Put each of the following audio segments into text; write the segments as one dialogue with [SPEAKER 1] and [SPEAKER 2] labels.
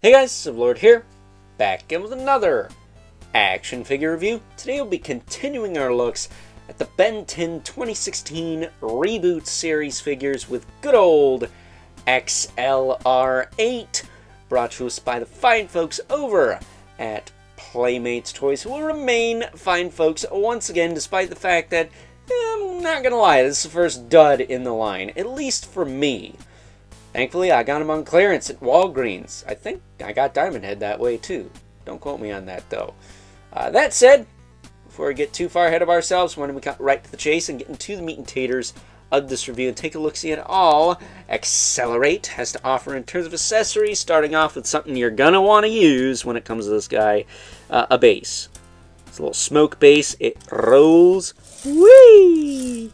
[SPEAKER 1] Hey guys, Lord here, back again with another action figure review. Today we'll be continuing our looks at the Ben 10 2016 Reboot series figures with good old XLR8, brought to us by the fine folks over at Playmates Toys, who will remain fine folks once again, despite the fact that, I'm not gonna lie, this is the first dud in the line, at least for me. Thankfully, I got them on clearance at Walgreens. I think I got Diamond Head that way, too. Don't quote me on that, though. That said, before we get too far ahead of ourselves, why don't we cut right to the chase and get into the meat and taters of this review and take a look-see at all XLR8 has to offer in terms of accessories, starting off with something you're going to want to use when it comes to this guy, a base. It's a little smoke base. It rolls. Whee!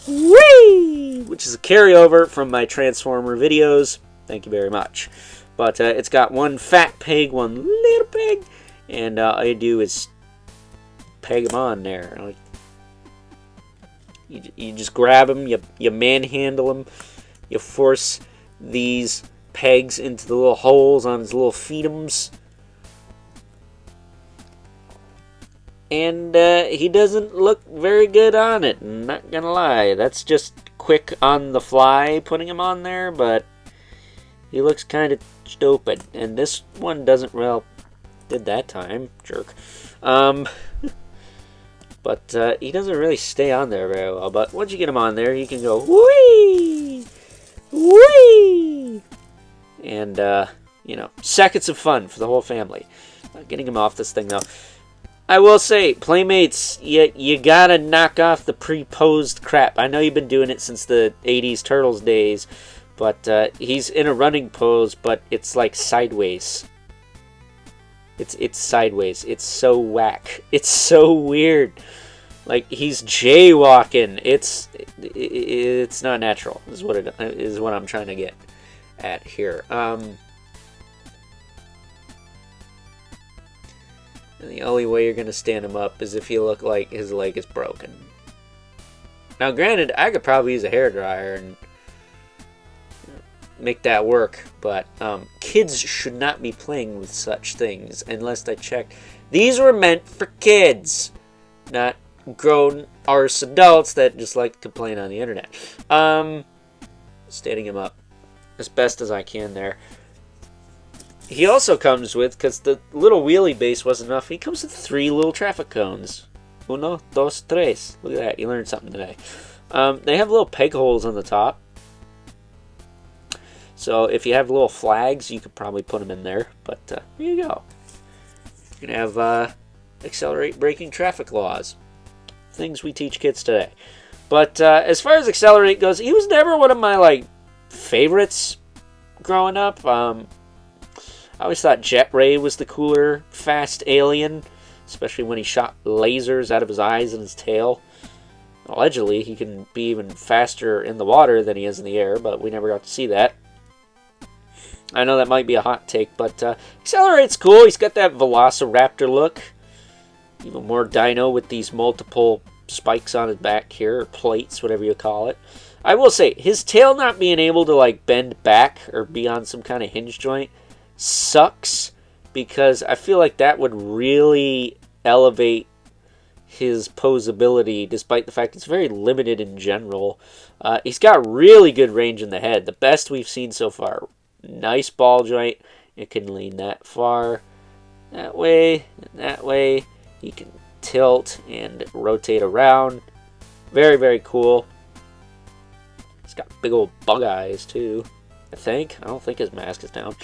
[SPEAKER 1] Whee! Which is a carryover from my Transformer videos. Thank you very much. But it's got one fat peg, one little peg, and all you do is peg them on there. Like, you just grab them, you manhandle them, you force these pegs into the little holes on his little feetums. And he doesn't look very good on it, not gonna lie. That's just quick on the fly putting him on there, but he looks kind of stupid. And this one doesn't, well, did that time, jerk. But he doesn't really stay on there very well. But once you get him on there, you can go, whee! Whee! And, you know, seconds of fun for the whole family. Getting him off this thing, though. I will say, Playmates, you gotta knock off the pre-posed crap. I know you've been doing it since the 80s Turtles days, but he's in a running pose, but it's like sideways. It's sideways. It's so whack. It's so weird. Like, he's jaywalking. It's not natural, is what I'm trying to get at here. And the only way you're going to stand him up is if you look like his leg is broken. Now, granted, I could probably use a hairdryer and make that work, but kids should not be playing with such things unless they check. These were meant for kids, not grown arse adults that just like to complain on the internet. Standing him up as best as I can there. He also comes with, because the little wheelie base wasn't enough, he comes with 3 little traffic cones. Uno, dos, tres. Look at that, you learned something today. They have little peg holes on the top. So if you have little flags, you could probably put them in there. But here you go. You're going to have XLR8 breaking traffic laws. Things we teach kids today. But as far as XLR8 goes, he was never one of my favorites growing up. I always thought Jet Ray was the cooler, fast alien, especially when he shot lasers out of his eyes and his tail. Allegedly, he can be even faster in the water than he is in the air, but we never got to see that. I know that might be a hot take, but XLR8's cool. He's got that Velociraptor look. Even more dino with these multiple spikes on his back here, or plates, whatever you call it. I will say, his tail not being able to bend back or be on some kind of hinge joint sucks, because I feel like that would really elevate his posability, despite the fact it's very limited in general. He's got really good range in the head, the best we've seen so far. Nice ball joint. It can lean that far, that way, and that way. He can tilt and rotate around. Very, very cool. He's got big old bug eyes too, I think. I don't think his mask is down.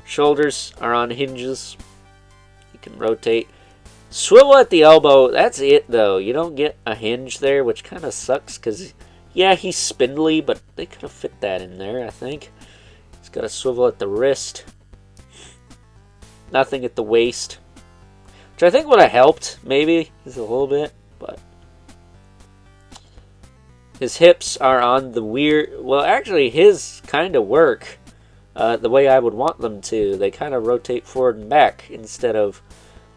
[SPEAKER 1] Shoulders are on hinges. You can rotate. Swivel at the elbow. That's it, though. You don't get a hinge there, which kind of sucks, because, yeah, he's spindly, but they could have fit that in there, I think. He's got a swivel at the wrist. Nothing at the waist. Which I think would have helped, maybe, just a little bit, but his hips are on the weird... Well, actually, his kind of work the way I would want them to. They kind of rotate forward and back instead of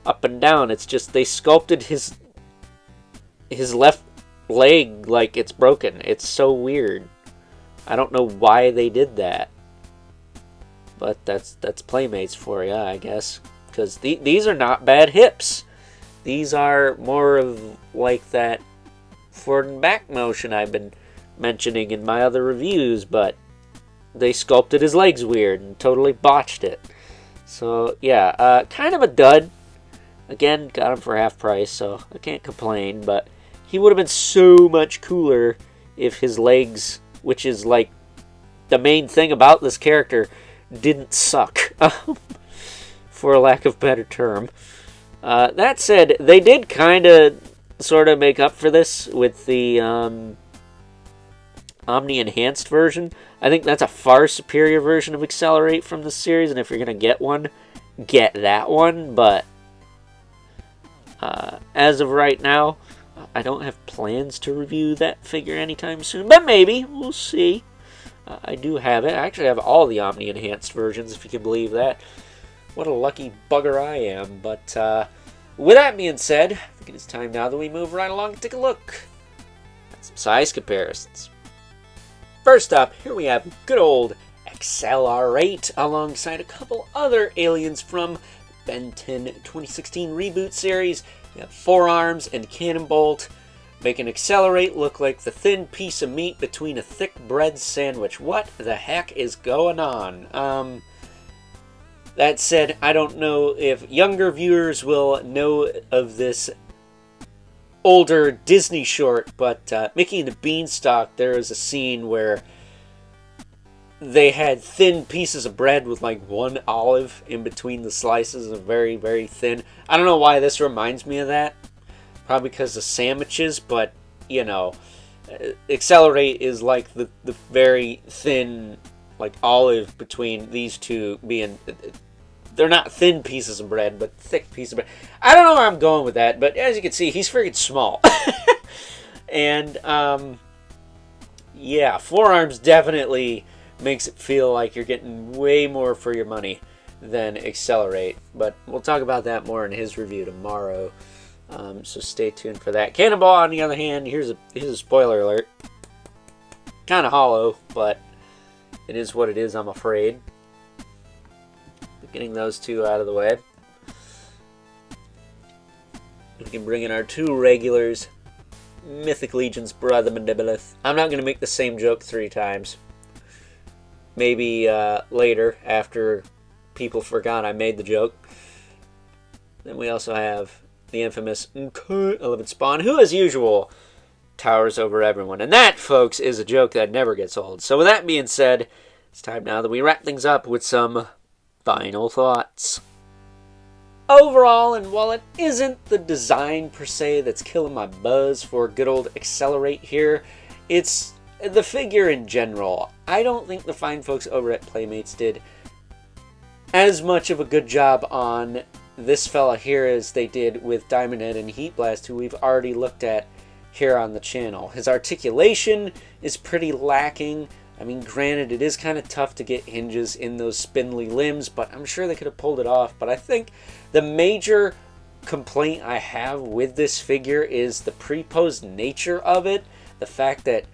[SPEAKER 1] up and down. It's just they sculpted his left leg like it's broken. It's so weird. I don't know why they did that. But that's Playmates for you, I guess. Because these are not bad hips. These are more of like that forward and back motion I've been mentioning in my other reviews, but they sculpted his legs weird and totally botched it. So yeah, kind of a dud. Again, got him for half price, so I can't complain, but he would have been so much cooler if his legs, which is like the main thing about this character, didn't suck, for a lack of a better term. That said, they did kind of sort of make up for this with the Omni-enhanced version. I think that's a far superior version of XLR8 from the series, and if you're going to get one, get that one, but as of right now, I don't have plans to review that figure anytime soon, but maybe, we'll see. I do have it. I actually have all the Omni-enhanced versions, if you can believe that. What a lucky bugger I am. But with that being said, I think it is time now that we move right along and take a look at some size comparisons. First up, here we have good old XLR8 alongside a couple other aliens from Ben 10 2016 Reboot series. You have Forearms and Cannonbolt, making XLR8 look like the thin piece of meat between a thick bread sandwich. What the heck is going on? That said, I don't know if younger viewers will know of this older Disney short, but Mickey and the Beanstalk, there is a scene where they had thin pieces of bread with like one olive in between the slices, and very, very thin. I don't know why this reminds me of that. Probably because of sandwiches, but, you know, XLR8 is like the very thin, like, olive between these two being... They're not thin pieces of bread, but thick pieces of bread. I don't know where I'm going with that, but as you can see, he's freaking small. And, yeah, Forearms definitely makes it feel like you're getting way more for your money than XLR8. But we'll talk about that more in his review tomorrow. So stay tuned for that. Cannonball, on the other hand, here's a spoiler alert. Kind of hollow, but it is what it is, I'm afraid. Getting those two out of the way. We can bring in our two regulars. Mythic Legion's Brother Mandibulus. I'm not going to make the same joke 3 times. Maybe later, after people forgot I made the joke. Then we also have the infamous 11 Spawn, who, as usual, towers over everyone. And that, folks, is a joke that never gets old. So with that being said, it's time now that we wrap things up with some final thoughts. Overall, and while it isn't the design per se that's killing my buzz for good old XLR8 here, it's the figure in general. I don't think the fine folks over at Playmates did as much of a good job on this fella here as they did with Diamond Head and Heat Blast, who we've already looked at here on the channel. His articulation is pretty lacking. I mean, granted, it is kind of tough to get hinges in those spindly limbs, but I'm sure they could have pulled it off. But I think the major complaint I have with this figure is the pre-posed nature of it. The fact that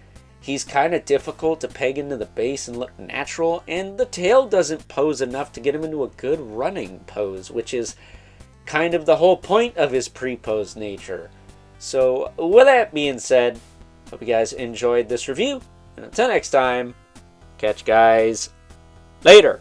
[SPEAKER 1] he's kind of difficult to peg into the base and look natural, and the tail doesn't pose enough to get him into a good running pose, which is kind of the whole point of his pre-posed nature. So, with that being said, hope you guys enjoyed this review. And until next time, catch you guys later.